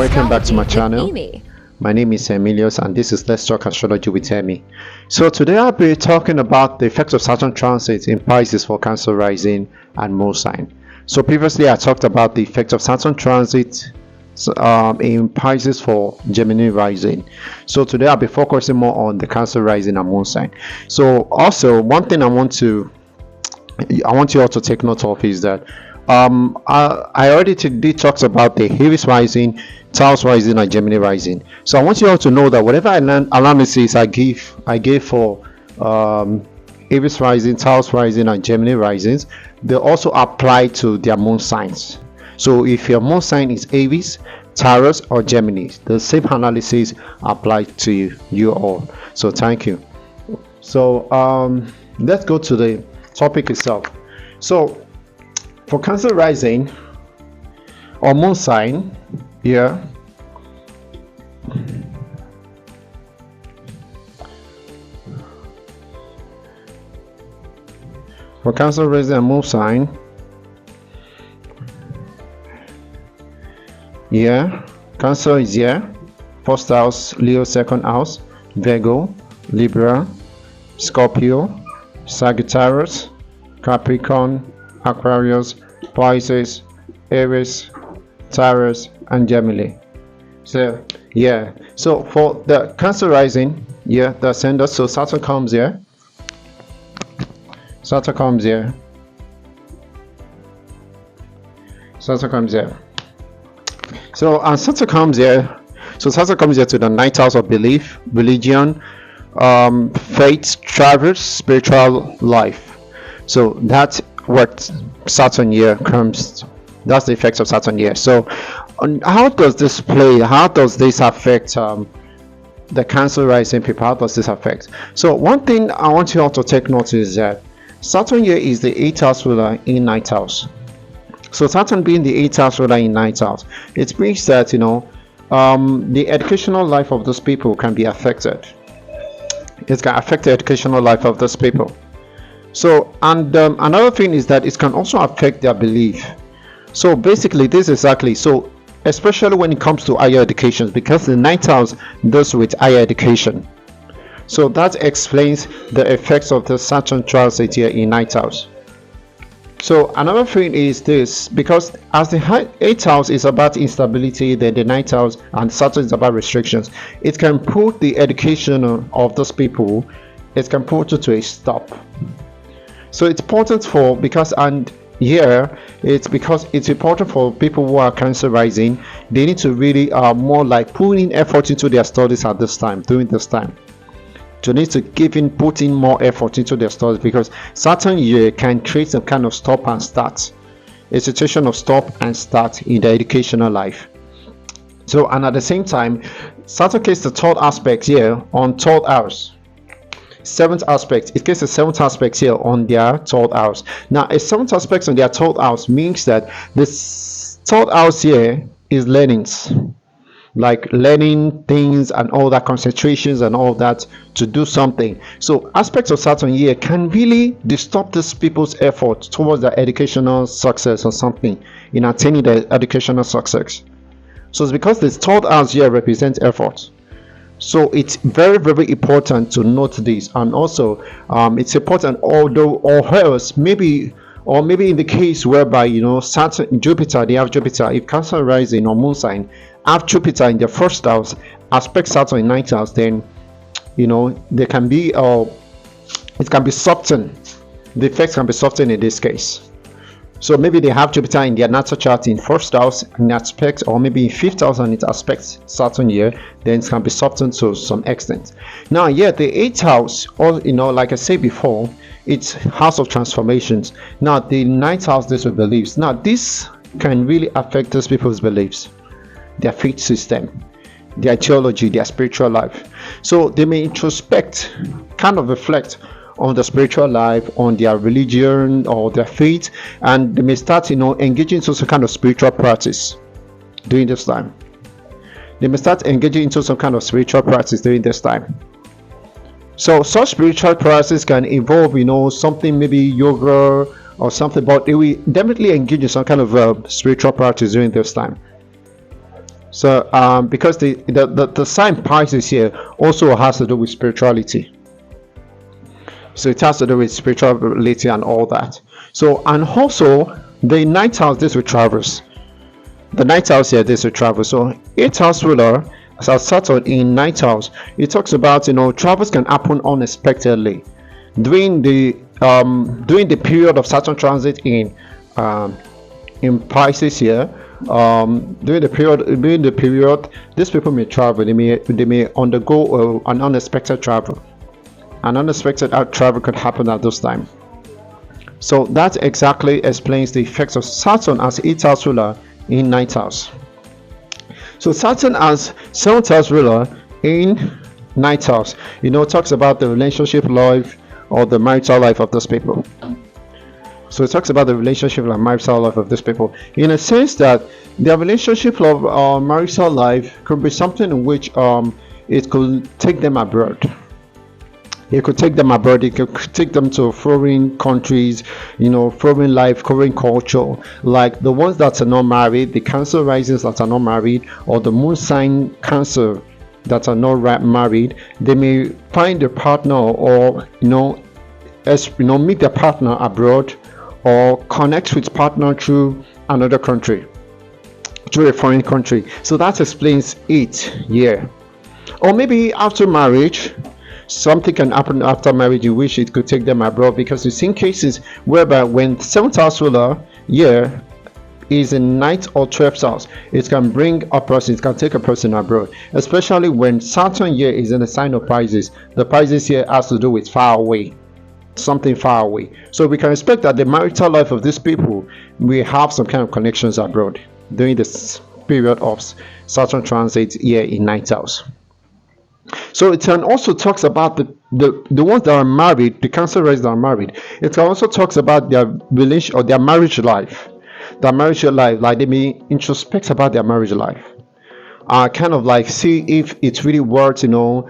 welcome back to my channel. Amy. My name is Emilius and this is Let's Talk Astrology with Amy. So today I'll be talking about the effects of Saturn transit in Pisces for Cancer rising and moon sign. So previously I talked about the effect of Saturn transit in Pisces for Gemini rising. So today I'll be focusing more on the Cancer rising and moon sign. So also one thing I want you all to take note of is that I already did talk about the Aries rising, Taurus rising, and Gemini rising. So I want you all to know that whatever analysis I gave for Aries rising, Taurus rising, and Gemini risings, they also apply to their moon signs. So if your moon sign is Aries, Taurus, or Gemini, the same analysis applies to you all. So thank you. So let's go to the topic itself. So for Cancer rising or moon sign here, for Cancer rising and moon sign, Cancer is here, first house, Leo, second house, Virgo, Libra, Scorpio, Sagittarius, Capricorn, Aquarius, Pisces, Aries, Taurus, and Gemini. So so for the Cancer rising, the ascendant, so Saturn comes here, Saturn comes here, so and Saturn comes here, so Saturn comes here to the ninth house of belief, religion, faith, travel, spiritual life. So that's what Saturn here comes. That's the effects of Saturn here. So how does this play? How does this affect the Cancer rising people? How does this affect? So one thing I want you all to take note is that Saturn here is the 8th house ruler in 9th house. So Saturn being the 8th house ruler in 9th house, it means that the educational life of those people can be affected. It can affect the educational life of those people. So and another thing is that it can also affect their belief. So basically this is exactly so, especially when it comes to higher education, because the ninth house deals with higher education. So that explains the effects of the Saturn transit here in ninth house. So another thing is this, because as the 8th house is about instability, then the 9th house and Saturn is about restrictions, it can put the education of those people, it can put it to a stop. So it's important for, because and here it's because it's important for people who are Cancer rising, they need to really more like putting effort into their studies at this time, during this time. To need to put in more effort into their studies, because Saturn here can create some kind of stop and start, a situation of stop and start in the educational life. So and at the same time, Saturn creates the third aspect here on third house. Seventh aspect, it creates a seventh aspect here on their third house. Now a seventh aspect on their third house means that this third house here is learnings, like learning things and all that, concentrations and all that, to do something. So aspects of Saturn here can really disturb these people's effort towards their educational success or something, in attaining the educational success. So it's because this third house here represents effort. So it's very, very important to note this. And also it's important, although or else maybe in the case whereby Saturn, Jupiter, they have Jupiter, if Cancer rising or moon sign have Jupiter in their first house, aspect Saturn in ninth house, then there can be it can be softened, the effects can be softened in this case. So maybe they have Jupiter in their natal chart in first house and aspect, or maybe in fifth house and it aspects Saturn here, then it can be softened to some extent. Now the 8th house, or like I said before, it's house of transformations. Now the 9th house deals with beliefs. Now this can really affect those people's beliefs, their faith system, their theology, their spiritual life. So they may introspect, kind of reflect on the spiritual life, on their religion or their faith, and they may start engaging into some kind of spiritual practice during this time. They may start engaging into some kind of spiritual practice during this time. So such spiritual practice can involve something, maybe yoga or something, but they will definitely engage in some kind of spiritual practice during this time. So because the sign Pisces here also has to do with spirituality. So it has to do with spirituality and all that. So, and also the ninth house, this will traverse. The ninth house here, this will travel. So eighth house ruler, as Saturn in ninth house, it talks about, travels can happen unexpectedly during the period of Saturn transit in Pisces here. During the period, these people may travel. They may undergo an unexpected travel. An unexpected travel could happen at this time. So that exactly explains the effects of Saturn as 8th house ruler in 9th house. So Saturn as 7th house ruler in 9th house, talks about the relationship life or the marital life of those people. So it talks about the relationship and marital life of these people, in a sense that their relationship of marital life could be something in which it could take them abroad. It could take them abroad. It could take them to foreign countries, foreign life, foreign culture. Like the ones that are not married, the Cancer risings that are not married, or the moon sign Cancer that are not married, they may find a partner, or meet their partner abroad, or connect with partner through another country, through a foreign country. So that explains it. Yeah. Or maybe after marriage. Something can happen after marriage. You wish it could take them abroad, because you've seen cases whereby when 7th house ruler year is in 9th or 12th house, it can bring a person, it can take a person abroad, especially when Saturn year is in the sign of Pisces. The Pisces here has to do with far away, something far away. So we can expect that the marital life of these people will have some kind of connections abroad during this period of Saturn transit here in 9th house. So it can also talks about the ones that are married, the Cancer rising that are married. It can also talks about their relation or their marriage life. Their marriage life, like they may introspect about their marriage life. Kind of like see if it's really worth, what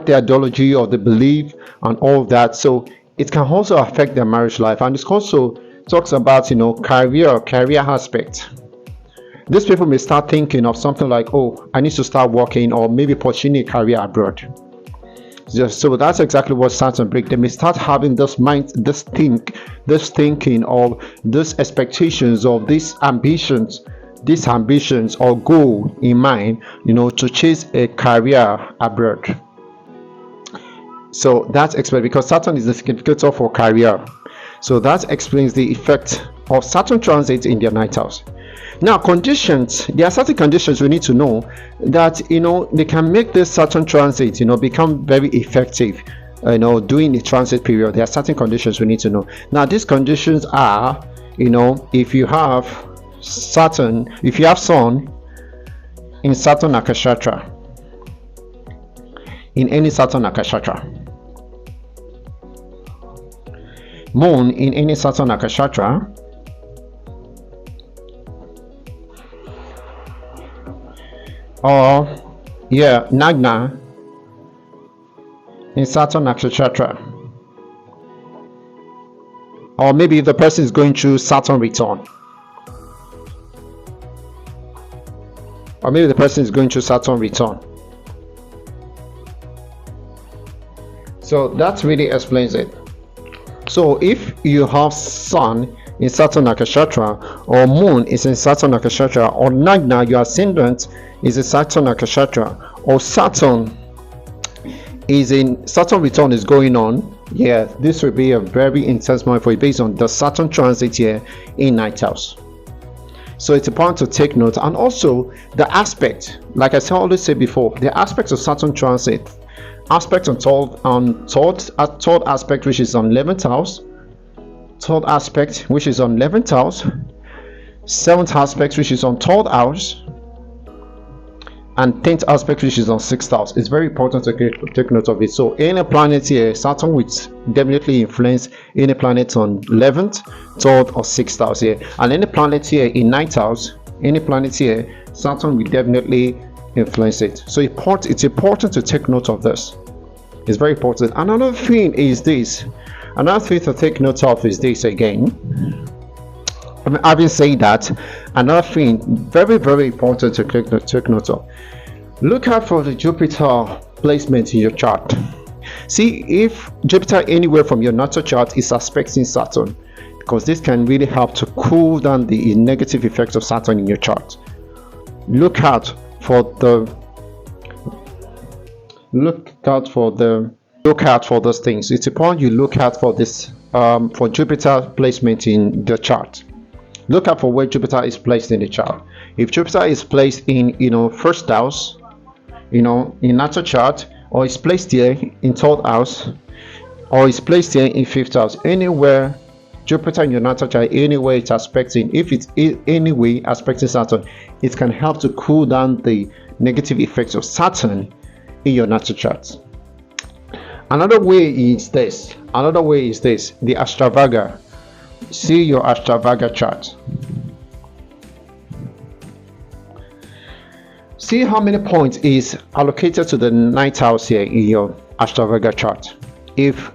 the ideology or the belief and all of that. So it can also affect their marriage life, and it also talks about career aspect. These people may start thinking of something like, oh, I need to start working, or maybe pursuing a career abroad. So that's exactly what Saturn brings. They may start having this mind, this thinking, or these expectations, of these ambitions or goal in mind, to chase a career abroad. So that's explained, because Saturn is the significator for career. So that explains the effect of Saturn transit in their 9th house. Now, conditions, there are certain conditions we need to know that they can make this Saturn transit become very effective during the transit period. There are certain conditions we need to know. Now, these conditions are, if you have Sun in Saturn Nakshatra, in any Saturn Nakshatra, Moon in any Saturn Nakshatra, or Nagna in Saturn Nakshatra, or maybe the person is going through Saturn return, So that really explains it. So if you have Sun in Saturn Nakshatra, or Moon is in Saturn Nakshatra, or Nagna, your ascendant is in Saturn Nakshatra, or Saturn return is going on, this will be a very intense moment for you based on the Saturn transit here in 9th house. So it's important to take note, and also the aspect, like I always say before, the aspects of Saturn transit, aspect on third aspect, which is on 11th house, third aspect which is on 11th house, 7th aspect which is on 3rd house, and 10th aspect which is on 6th house. It's very important to take note of it. So any planet here, Saturn will definitely influence any planet on 11th, 3rd or 6th house here, and any planet here in 9th house, any planet here, Saturn will definitely influence it. So it's important to take note of this. It's very important. Another thing to take note of is this again. Having said that, another thing very, very important to take note of, look out for the Jupiter placement in your chart. See if Jupiter anywhere from your natal chart is aspecting Saturn, because this can really help to cool down the negative effects of Saturn in your chart. Look out for those things. It's important you look out for this for Jupiter placement in the chart. Look out for where Jupiter is placed in the chart. If Jupiter is placed in first house, in natal chart, or is placed here in third house, or is placed here in fifth house, anywhere Jupiter in your natal chart, anywhere it's aspecting, if it's anyway aspecting Saturn, it can help to cool down the negative effects of Saturn in your natal chart. Another way is this, the Ashtavaga. See your Ashtavaga chart. See how many points is allocated to the ninth house here in your Ashtavaga chart. If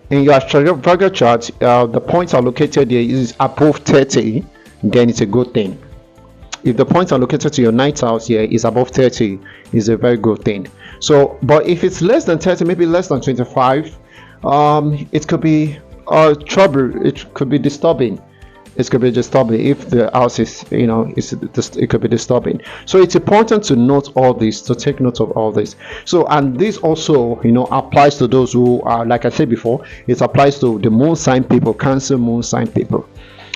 in your Ashtavaga chart the points allocated here is above 30, then it's a good thing. If the points allocated to your ninth house here is above 30, is a very good thing. So, but if it's less than 30, maybe less than 25, it could be trouble. It could be disturbing. It could be disturbing if the house is, it could be disturbing. So it's important to note all this, to take note of all this. So, and this also, applies to those who are, like I said before, it applies to the moon sign people, Cancer moon sign people.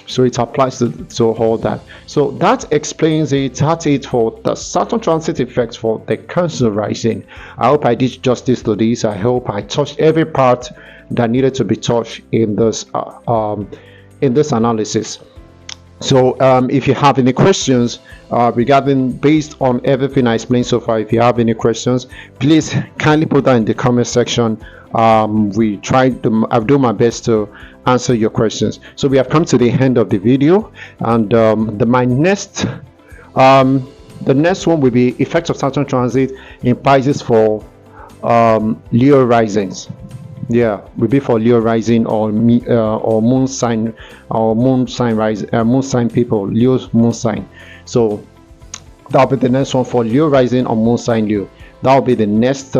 So it applies to all that. So that explains it. That's it for the Saturn transit effects for the Cancer rising. I hope I did justice to this. I hope I touched every part that needed to be touched in this analysis. So if you have any questions regarding, based on everything I explained so far, if you have any questions, please kindly put that in the comment section. I'll do my best to answer your questions. So we have come to the end of the video, and the next one will be effects of Saturn transit in Pisces for Leo risings. Yeah, will be for Leo rising or moon sign people, Leo's moon sign. So that'll be the next one for Leo rising or moon sign Leo. That'll be the next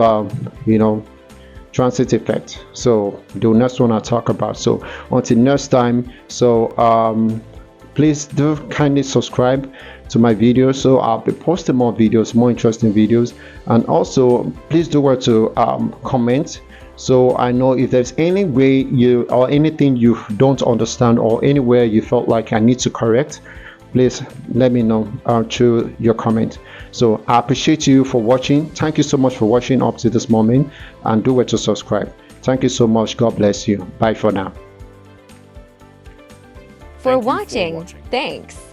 transit effect. So the next one I'll talk about. So until next time, so please do kindly subscribe to my videos, so I'll be posting more videos, more interesting videos. And also please do well to comment, so I know if there's any way or anything you don't understand, or anywhere you felt like I need to correct, please let me know through your comment. So I appreciate you for watching. Thank you so much for watching up to this moment, and do well to subscribe. Thank you so much. God bless you. Bye for now. For watching. Thanks.